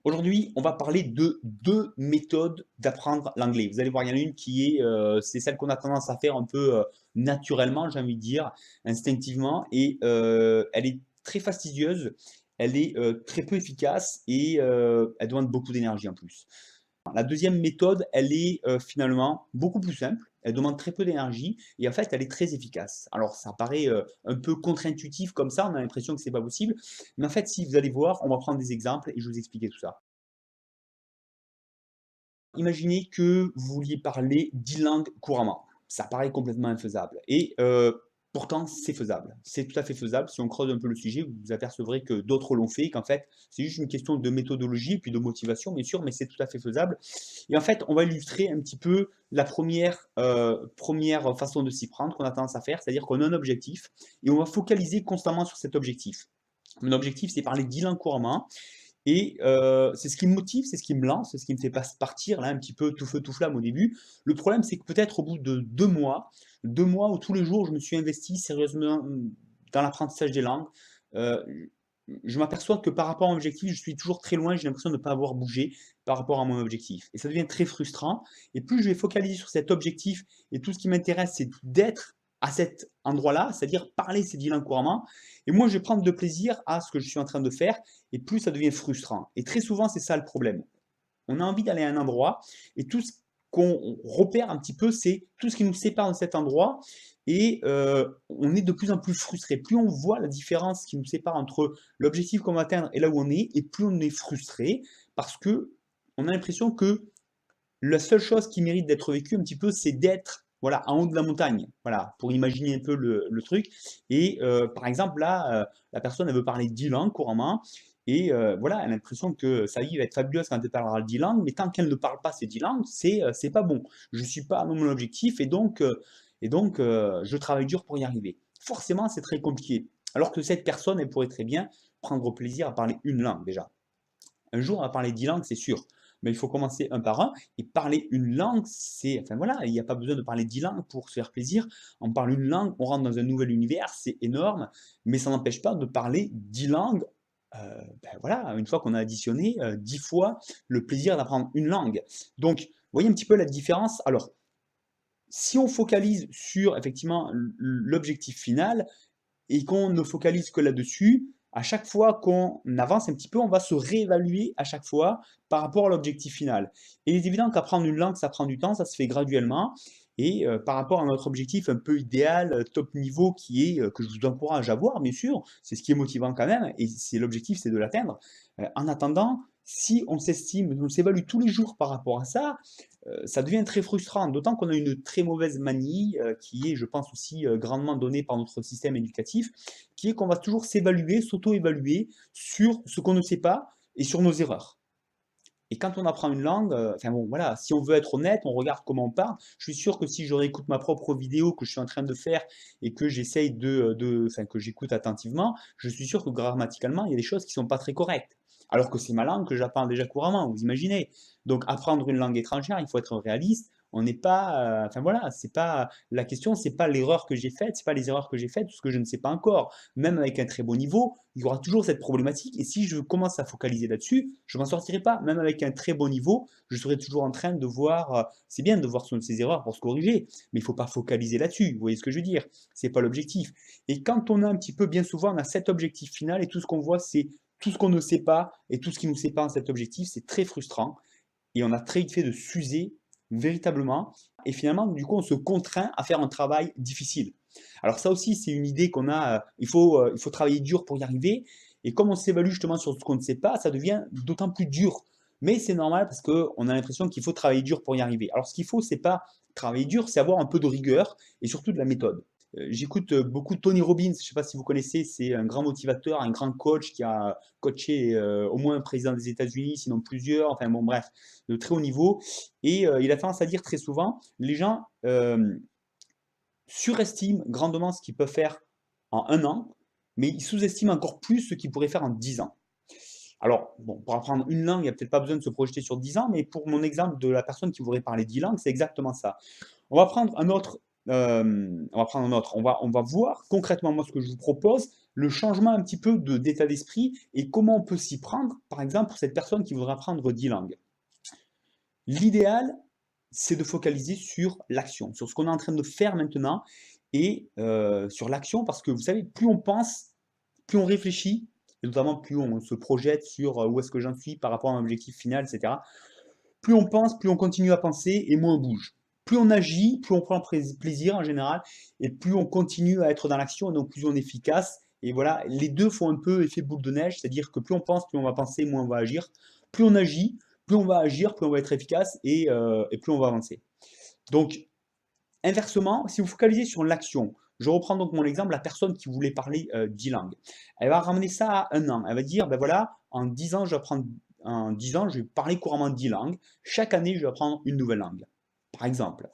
Aujourd'hui, on va parler de 2 méthodes d'apprendre l'anglais. Vous allez voir, il y en a une qui est, c'est celle qu'on a tendance à faire un peu, naturellement, j'ai envie de dire, instinctivement et elle est très fastidieuse, elle est, très peu efficace et elle demande beaucoup d'énergie en plus. La deuxième méthode, elle est, finalement beaucoup plus simple, elle demande très peu d'énergie et en fait, elle est très efficace. Alors ça paraît, un peu contre-intuitif comme ça, on a l'impression que c'est pas possible, mais en fait, si vous allez voir, on va prendre des exemples et je vais vous expliquer tout ça. Imaginez que vous vouliez parler 10 langues couramment. Ça paraît complètement infaisable et pourtant c'est faisable. C'est tout à fait faisable. Si on creuse un peu le sujet, vous vous apercevrez que d'autres l'ont fait et qu'en fait, c'est juste une question de méthodologie et puis de motivation bien sûr, mais c'est tout à fait faisable et en fait, on va illustrer un petit peu la première façon de s'y prendre qu'on a tendance à faire, c'est-à-dire qu'on a un objectif et on va focaliser constamment sur cet objectif. Mon objectif, c'est parler 10 langues couramment et c'est ce qui me motive, c'est ce qui me lance, c'est ce qui me fait pas partir là un petit peu tout feu tout flamme au début. Le problème, c'est que peut-être au bout de 2 mois où tous les jours je me suis investi sérieusement, dans l'apprentissage des langues, heu, je m'aperçois que par rapport à mon objectif, je suis toujours très loin, j'ai l'impression de ne pas avoir bougé par rapport à mon objectif et ça devient très frustrant et plus je vais focaliser sur cet objectif et tout ce qui m'intéresse, c'est d'être à cet endroit-là, c'est-à-dire parler ces 10 langues couramment et moi je vais prendre de plaisir à ce que je suis en train de faire et plus ça devient frustrant. Et très souvent, c'est ça le problème. On a envie d'aller à un endroit et tout ce qu'on repère un petit peu, c'est tout ce qui nous sépare de cet endroit et on est de plus en plus frustré. Plus on voit la différence qui nous sépare entre l'objectif qu'on va atteindre et là où on est, et plus on est frustré parce que on a l'impression que la seule chose qui mérite d'être vécue un petit peu, c'est d'être voilà, en haut de la montagne, voilà, pour imaginer un peu le truc. Et par exemple, là, la personne, elle veut parler 10 langues couramment, et voilà, elle a l'impression que sa vie va être fabuleuse quand elle parlera 10 langues, mais tant qu'elle ne parle pas ces 10 langues, c'est pas bon. Je ne suis pas à mon objectif, et donc je travaille dur pour y arriver. Forcément, c'est très compliqué. Alors que cette personne, elle pourrait très bien prendre plaisir à parler une langue déjà. Un jour, on va parler 10 langues, c'est sûr. Mais il faut commencer un par un. Et parler une langue, c'est. Enfin voilà, il n'y a pas besoin de parler 10 langues pour se faire plaisir. On parle une langue, on rentre dans un nouvel univers, c'est énorme. Mais ça n'empêche pas de parler 10 langues. Ben voilà, une fois qu'on a additionné 10 fois le plaisir d'apprendre une langue. Donc, vous voyez un petit peu la différence. Alors, si on focalise sur effectivement l'objectif final, et qu'on ne focalise que là-dessus, à chaque fois qu'on avance un petit peu, on va se réévaluer à chaque fois par rapport à l'objectif final. Et il est évident qu'apprendre une langue, ça prend du temps, ça se fait graduellement. Et par rapport à notre objectif un peu idéal, top niveau, qui est que je vous encourage à voir, bien sûr, c'est ce qui est motivant quand même, et c'est l'objectif, c'est de l'atteindre. En attendant, si on s'estime, on s'évalue tous les jours par rapport à ça, ça devient très frustrant, d'autant qu'on a une très mauvaise manie qui est, je pense aussi, grandement donnée par notre système éducatif, qui est qu'on va toujours s'évaluer, s'auto-évaluer sur ce qu'on ne sait pas et sur nos erreurs. Et quand on apprend une langue, enfin bon, voilà, si on veut être honnête, on regarde comment on parle. Je suis sûr que si je réécoute ma propre vidéo que je suis en train de faire et que j'essaye enfin, que j'écoute attentivement, je suis sûr que grammaticalement, il y a des choses qui sont pas très correctes. Alors que c'est ma langue que j'apprends déjà couramment, vous imaginez. Donc apprendre une langue étrangère, il faut être réaliste. On n'est pas, enfin voilà, c'est pas la question, c'est pas l'erreur que j'ai faite, c'est pas les erreurs que j'ai faites, ce que je ne sais pas encore. Même avec un très bon niveau, il y aura toujours cette problématique. Et si je commence à focaliser là-dessus, je m'en sortirai pas. Même avec un très bon niveau, je serai toujours en train de voir. C'est bien de voir ses erreurs pour se corriger, mais il ne faut pas focaliser là-dessus. Vous voyez ce que je veux dire? C'est pas l'objectif. Et quand on a un petit peu, bien souvent, on a cet objectif final et tout ce qu'on voit, c'est tout ce qu'on ne sait pas et tout ce qui nous sépare de cet objectif, c'est très frustrant. Et on a très vite fait de s'user véritablement. Et finalement, du coup, on se contraint à faire un travail difficile. Alors ça aussi, c'est une idée qu'on a, il faut travailler dur pour y arriver. Et comme on s'évalue justement sur ce qu'on ne sait pas, ça devient d'autant plus dur. Mais c'est normal parce qu'on a l'impression qu'il faut travailler dur pour y arriver. Alors ce qu'il faut, c'est pas travailler dur, c'est avoir un peu de rigueur et surtout de la méthode. J'écoute beaucoup Tony Robbins, je ne sais pas si vous connaissez, c'est un grand motivateur, un grand coach qui a coaché au moins un président des États-Unis, sinon plusieurs, enfin bon bref, de très haut niveau. Et il a tendance à dire très souvent, les gens surestiment grandement ce qu'ils peuvent faire en un an, mais ils sous-estiment encore plus ce qu'ils pourraient faire en 10 ans. Alors, bon, pour apprendre une langue, il n'y a peut-être pas besoin de se projeter sur 10 ans, mais pour mon exemple de la personne qui voudrait parler 10 langues, c'est exactement ça. On va prendre un autre on va prendre un autre. On va voir concrètement, moi, ce que je vous propose, le changement un petit peu d'état d'esprit et comment on peut s'y prendre, par exemple, pour cette personne qui voudrait apprendre 10 langues. L'idéal, c'est de focaliser sur l'action, sur ce qu'on est en train de faire maintenant et sur l'action parce que vous savez, plus on pense, plus on réfléchit et notamment plus on se projette sur, où est-ce que j'en suis par rapport à un objectif final et cetera. Plus on pense, plus on continue à penser et moins on bouge. Plus on agit, plus on prend plaisir en général et plus on continue à être dans l'action et donc plus on est efficace et voilà, les 2 font un peu effet boule de neige, c'est-à-dire que plus on pense, plus on va penser, moins on va agir. Plus on agit, plus on va agir, plus on va être efficace et plus on va avancer. Donc inversement, si vous focalisez sur l'action, je reprends donc mon exemple, la personne qui voulait parler 10 langues. Elle va ramener ça à 1 an. Elle va dire, ben voilà, en 10 ans, en 10 ans, je vais parler couramment 10 langues. Chaque année, je vais apprendre une nouvelle langue, par exemple.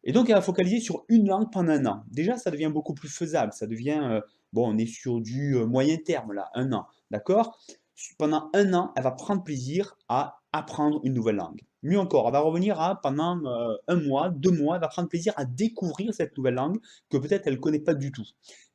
Et donc, elle va focaliser sur une langue pendant 1 an. Déjà, ça devient beaucoup plus faisable. Ça devient, bon, on est sur du moyen terme là, 1 an, d'accord? Pendant 1 an, elle va prendre plaisir à apprendre une nouvelle langue. Mieux encore, elle va revenir à pendant 1 mois, 2 mois, elle va prendre plaisir à découvrir cette nouvelle langue que peut-être elle ne connaît pas du tout.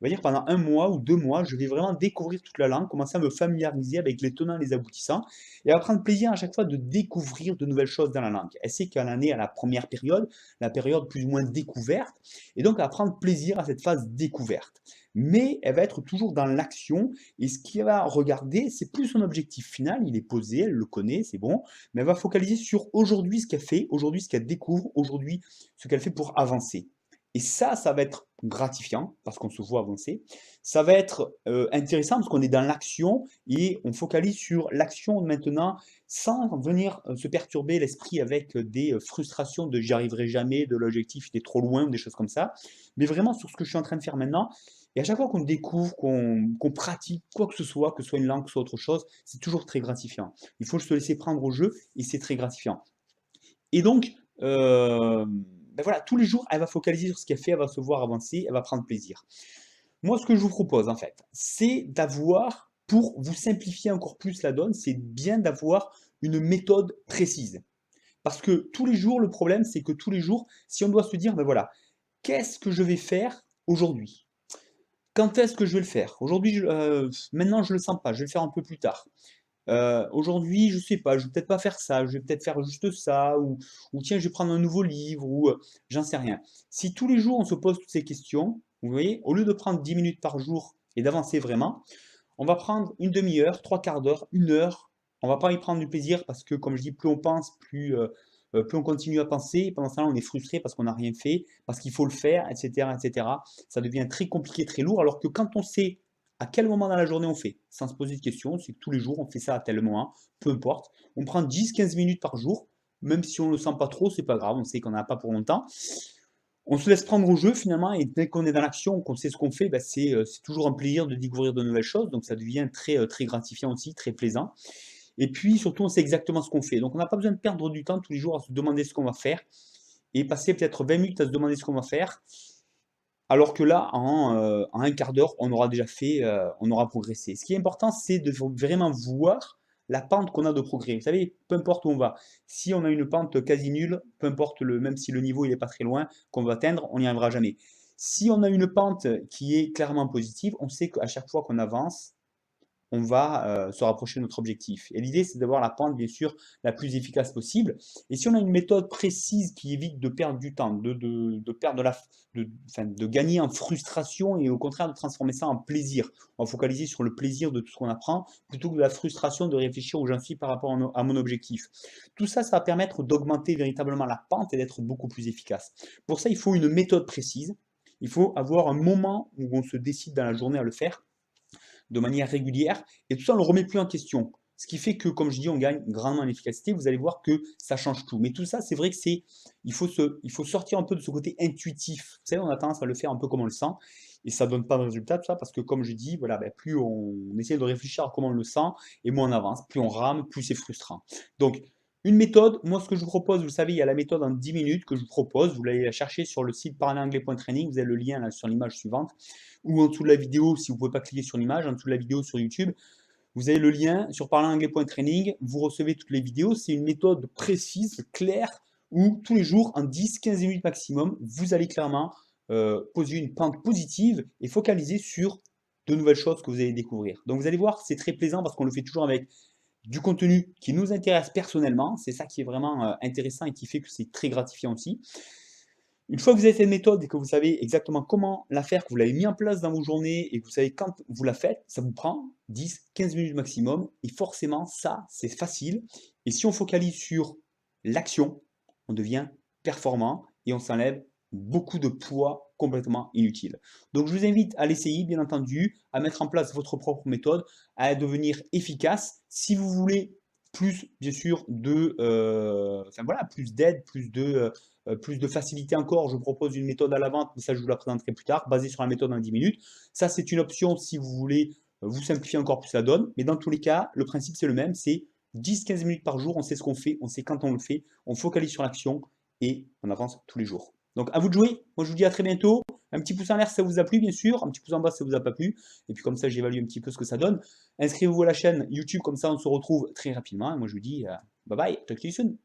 Elle va dire pendant 1 mois ou 2 mois, je vais vraiment découvrir toute la langue, commencer à me familiariser avec les tenants et les aboutissants, et elle va prendre plaisir à chaque fois de découvrir de nouvelles choses dans la langue. Elle sait qu'elle en est à la première période, la période plus ou moins découverte, et donc elle va prendre plaisir à cette phase découverte. Mais elle va être toujours dans l'action, et ce qu'elle va regarder, c'est plus son objectif final, il est posé, elle le connaît, c'est bon, mais elle va focaliser sur aujourd'hui ce qu'elle fait, aujourd'hui ce qu'elle découvre, aujourd'hui ce qu'elle fait pour avancer. Et ça va être gratifiant parce qu'on se voit avancer. Ça va être intéressant parce qu'on est dans l'action et on focalise sur l'action maintenant sans venir se perturber l'esprit avec des frustrations de j'y arriverai jamais, de l'objectif il est trop loin ou des choses comme ça, mais vraiment sur ce que je suis en train de faire maintenant. Et à chaque fois qu'on découvre, qu'on pratique quoi que ce soit une langue, que ce soit autre chose, c'est toujours très gratifiant. Il faut se laisser prendre au jeu et c'est très gratifiant. Et donc, ben voilà, tous les jours, elle va focaliser sur ce qu'elle fait, elle va se voir avancer, elle va prendre plaisir. Moi, ce que je vous propose, en fait, c'est d'avoir, pour vous simplifier encore plus la donne, c'est bien d'avoir une méthode précise. Parce que tous les jours, le problème, c'est que tous les jours, si on doit se dire, ben voilà, qu'est-ce que je vais faire aujourd'hui? Quand est-ce que je vais le faire? Aujourd'hui, maintenant, je ne le sens pas, je vais le faire un peu plus tard. Aujourd'hui, je sais pas, je vais peut-être pas faire ça, je vais peut-être faire juste ça, ou tiens, je vais prendre un nouveau livre, ou j'en sais rien. Si tous les jours on se pose toutes ces questions, vous voyez, au lieu de prendre 10 minutes par jour et d'avancer vraiment, on va prendre une demi-heure, trois quarts d'heure, 1 heure. On va pas y prendre du plaisir parce que, comme je dis, plus on pense, plus on continue à penser. Et pendant ce temps-là, on est frustré parce qu'on n'a rien fait, parce qu'il faut le faire, etc., etc. Ça devient très compliqué, très lourd. Alors que quand on sait à quel moment dans la journée on fait, sans se poser de questions, c'est que tous les jours on fait ça à tel moment, peu importe. On prend 10-15 minutes par jour, même si on ne le sent pas trop, c'est pas grave, on sait qu'on n'en a pas pour longtemps. On se laisse prendre au jeu finalement, et dès qu'on est dans l'action, qu'on sait ce qu'on fait, bah, c'est toujours un plaisir de découvrir de nouvelles choses, donc ça devient très gratifiant aussi, très plaisant. Et puis surtout, on sait exactement ce qu'on fait. Donc on n'a pas besoin de perdre du temps tous les jours à se demander ce qu'on va faire, et passer peut-être 20 minutes à se demander ce qu'on va faire, alors que là, en un quart d'heure, on aura déjà fait, on aura progressé. Ce qui est important, c'est de vraiment voir la pente qu'on a de progrès. Vous savez, peu importe où on va, si on a une pente quasi nulle, peu importe même si le niveau il est pas très loin, qu'on va atteindre, on n'y arrivera jamais. Si on a une pente qui est clairement positive, on sait qu'à chaque fois qu'on avance, on va se rapprocher de notre objectif. Et l'idée, c'est d'avoir la pente, bien sûr, la plus efficace possible. Et si on a une méthode précise qui évite de perdre du temps, de perdre enfin, de gagner en frustration et au contraire de transformer ça en plaisir, on va focaliser sur le plaisir de tout ce qu'on apprend plutôt que de la frustration de réfléchir où j'en suis par rapport à mon objectif. Tout ça, ça va permettre d'augmenter véritablement la pente et d'être beaucoup plus efficace. Pour ça, il faut une méthode précise. Il faut avoir un moment où on se décide dans la journée à le faire de manière régulière, et tout ça, on ne le remet plus en question. Ce qui fait que, comme je dis, on gagne grandement en efficacité. Vous allez voir que ça change tout. Mais tout ça, c'est vrai que il faut sortir un peu de ce côté intuitif. Vous savez, on a tendance à le faire un peu comme on le sent, et ça ne donne pas de résultat, tout ça, parce que, comme je dis, voilà, ben, plus on essaie de réfléchir à comment on le sent, et moins on avance. Plus on rame, plus c'est frustrant. Donc, une méthode, moi ce que je vous propose, vous savez, il y a la méthode en 10 minutes que je vous propose, vous l'allez la chercher sur le site parleranglais.training, vous avez le lien là, sur l'image suivante, ou en dessous de la vidéo, si vous ne pouvez pas cliquer sur l'image, en dessous de la vidéo sur YouTube, vous avez le lien sur parleranglais.training, vous recevez toutes les vidéos, c'est une méthode précise, claire, où tous les jours, en 10-15 minutes maximum, vous allez clairement poser une pente positive et focaliser sur de nouvelles choses que vous allez découvrir. Donc vous allez voir, c'est très plaisant parce qu'on le fait toujours avec du contenu qui nous intéresse personnellement. C'est ça qui est vraiment intéressant et qui fait que c'est très gratifiant aussi. Une fois que vous avez cette méthode et que vous savez exactement comment la faire, que vous l'avez mis en place dans vos journées et que vous savez quand vous la faites, ça vous prend 10-15 minutes maximum. Et forcément, ça, c'est facile. Et si on focalise sur l'action, on devient performant et on s'enlève beaucoup de poids complètement inutile. Donc, je vous invite à l'essayer, bien entendu, à mettre en place votre propre méthode, à devenir efficace. Si vous voulez plus, bien sûr, plus d'aide, plus de facilité encore, je propose une méthode à la vente, mais ça je vous la présenterai plus tard, basée sur la méthode en 10 minutes. Ça c'est une option si vous voulez vous simplifier encore plus la donne, mais dans tous les cas, le principe c'est le même, c'est 10-15 minutes par jour, on sait ce qu'on fait, on sait quand on le fait, on focalise sur l'action et on avance tous les jours. Donc à vous de jouer, moi je vous dis à très bientôt, un petit pouce en l'air si ça vous a plu bien sûr, un petit pouce en bas si ça vous a pas plu, et puis comme ça j'évalue un petit peu ce que ça donne. Inscrivez-vous à la chaîne YouTube, comme ça on se retrouve très rapidement, et moi je vous dis bye bye, talk to you soon.